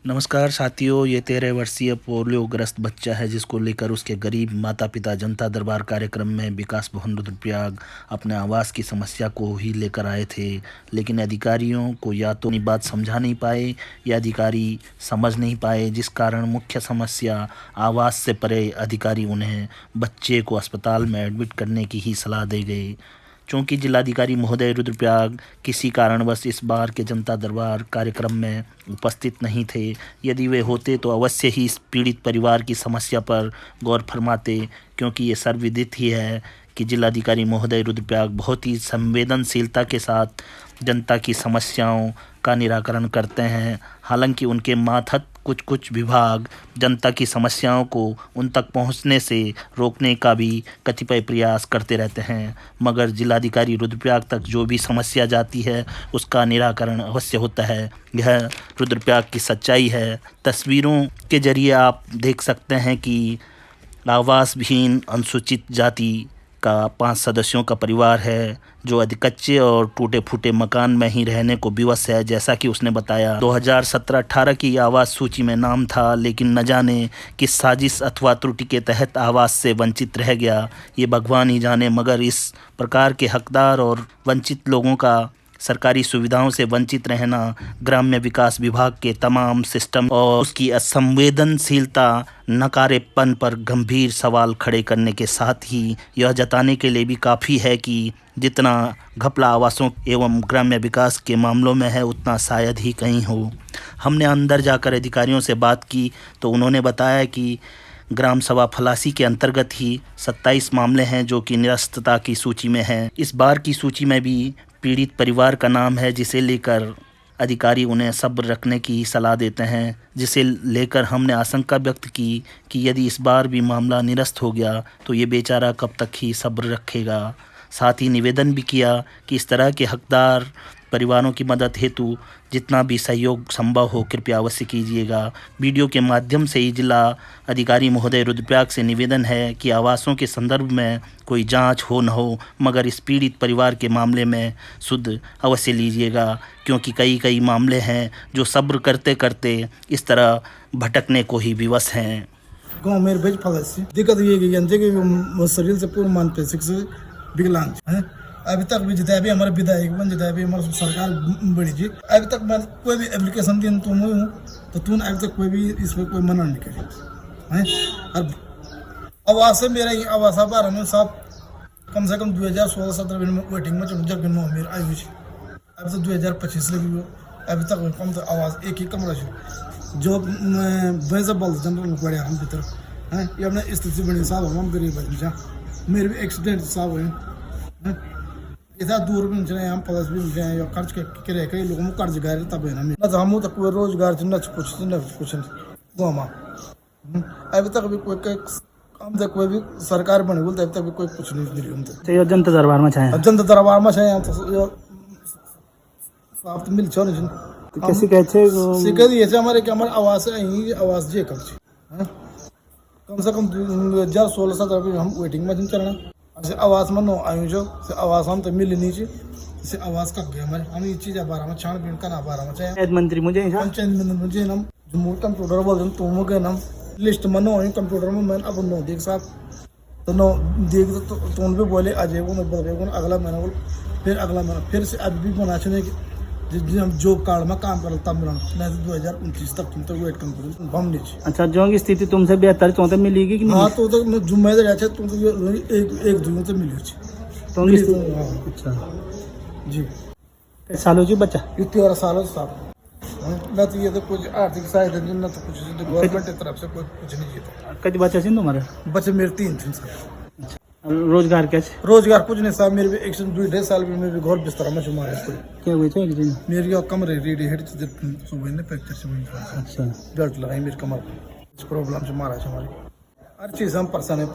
नमस्कार साथियों, ये 13 वर्षीय पोलियोग्रस्त बच्चा है जिसको लेकर उसके गरीब माता पिता जनता दरबार कार्यक्रम में विकास भवन रुद्रप्रयाग अपने आवास की समस्या को ही लेकर आए थे। लेकिन अधिकारियों को या तो अपनी बात समझा नहीं पाए या अधिकारी समझ नहीं पाए, जिस कारण मुख्य समस्या आवास से परे अधिकारी उन्हें बच्चे को अस्पताल में एडमिट करने की ही सलाह दे गए। चूँकि जिलाधिकारी महोदय रुद्रप्रयाग किसी कारणवश इस बार के जनता दरबार कार्यक्रम में उपस्थित नहीं थे। यदि वे होते तो अवश्य ही इस पीड़ित परिवार की समस्या पर गौर फरमाते, क्योंकि ये सर्वविदित ही है कि जिलाधिकारी महोदय रुद्रप्रयाग बहुत ही संवेदनशीलता के साथ जनता की समस्याओं का निराकरण करते हैं। हालांकि उनके मातहत कुछ विभाग जनता की समस्याओं को उन तक पहुंचने से रोकने का भी कतिपय प्रयास करते रहते हैं, मगर जिलाधिकारी रुद्रप्रयाग तक जो भी समस्या जाती है उसका निराकरण अवश्य होता है। यह रुद्रप्रयाग की सच्चाई है। तस्वीरों के जरिए आप देख सकते हैं कि आवासहीन अनुसूचित जाति का 5 सदस्यों का परिवार है जो कच्चे और टूटे फूटे मकान में ही रहने को विवश है। जैसा कि उसने बताया, 2017-18 की आवास सूची में नाम था, लेकिन न जाने किस साजिश अथवा त्रुटि के तहत आवास से वंचित रह गया, ये भगवान ही जाने। मगर इस प्रकार के हकदार और वंचित लोगों का सरकारी सुविधाओं से वंचित रहना ग्राम्य विकास विभाग के तमाम सिस्टम और उसकी असंवेदनशीलता नकारेपन पर गंभीर सवाल खड़े करने के साथ ही यह जताने के लिए भी काफ़ी है कि जितना घपला आवासों एवं ग्राम्य विकास के मामलों में है उतना शायद ही कहीं हो। हमने अंदर जाकर अधिकारियों से बात की तो उन्होंने बताया कि ग्राम सभा फलासी के अंतर्गत ही 27 मामले हैं जो कि निरस्तता की सूची में हैं। इस बार की सूची में भी पीड़ित परिवार का नाम है, जिसे लेकर अधिकारी उन्हें सब्र रखने की सलाह देते हैं, जिसे लेकर हमने आशंका व्यक्त की कि यदि इस बार भी मामला निरस्त हो गया तो ये बेचारा कब तक ही सब्र रखेगा। साथ ही निवेदन भी किया कि इस तरह के हकदार परिवारों की मदद हेतु जितना भी सहयोग संभव हो कृपया अवश्य कीजिएगा। वीडियो के माध्यम से ही जिला अधिकारी महोदय रुद्रप्रयाग से निवेदन है कि आवासों के संदर्भ में कोई जांच हो न हो, मगर इस पीड़ित परिवार के मामले में सुध अवश्य लीजिएगा, क्योंकि कई मामले हैं जो सब्र करते करते इस तरह भटकने को ही विवश हैं। गाँव मेरे भेज फलसी दिक्कत ये कि शरीर से पूर्ण मानसिक से विकलांग है। अभी तक भी जितना भी हमारे विधायक बन जितना भी हमारी सरकार बड़ी जी, अभी तक मैं कोई भी एप्लीकेशन दी तो मैं हूँ तो तूने अभी तक कोई भी इस पर कोई मना नहीं करी है। और आवास है मेरा ही आवास बार में साहब कम से कम 2016-17 में वेटिंग में जब मेरे आई हुई अभी तक 2025 लगी हुई, अभी तक कम तो आवास एक ही कमरा से जो वैसे बल जनरल में पड़े हम भीतर हैं। ये अपने स्थिति बड़ी साहब हम गरीब है, मेरे भी एक्सीडेंट साहब हुए इतना दूर भी नहीं हम प्लस भी नहीं खर्च के रह कई लोगों को कर्ज गाय तब है ना तो हम तक कोई रोजगार न कुछ गाँव अभी तक भी कोई हम तक कोई भी सरकार बने बोलते अभी तक भी कोई कुछ नहीं मिली हमसे। जनता दरबार में चाहे जनता दरबार में चाहे साफ तो मिल छो नहीं कैसे कहते शिकायत ये हमारे कि हमारे आवास है आवास जे कम से कम 2016-17 हम वेटिंग में चलना आवास में नो आयु जो आवास हम तो मिल नहीं चाहिए आवास का हमारे हम ये चीज़ बारे में छानबीन करना बारे में चाहिए मंत्री मुझे हम जम्मू कंप्यूटर बोल रहे तुम गए हम लिस्ट में नो कंप्यूटर में मैंने अब नो देख साहब तो नो देख तो तुम भी बोले आ जाएगा अगला महीना बोल फिर अगला महीना फिर से अभी भी बना चुने हम जॉब कार्ड में काम कर तब मिला नहीं तो 2029 तक तुम तो वेट कम हम नीचे। अच्छा, जो की स्थिति तुमसे बेहतर चौथे मिलेगी कि नहीं? हाँ तो जुम्मेदार अच्छा तुम तो एक दूसरे से मिली तो अच्छा जी सालों जी बच्चा 13 सालों साहब ना तो ये तो कुछ आर्थिक सहायता नहीं ना तो कुछ गवर्नमेंट की तरफ से कुछ नहीं जीता। कई बच्चे sind तुम्हारे? बच्चे मेरे 3 थे सर। रोजगार कैसे? रोजगार कुछ नहीं साहब, मेरे भी 1 साल में मेरे घर बिस्तर में जुमा है क्या हुए थे? मेरी कमर रेडी हेड सुबह ने फ्रैक्चर से हुई। अच्छा, बेल्ट लगाई मेरी कमर प्रॉब्लम से मारा हमारी हर चीज़ हम परेशान है।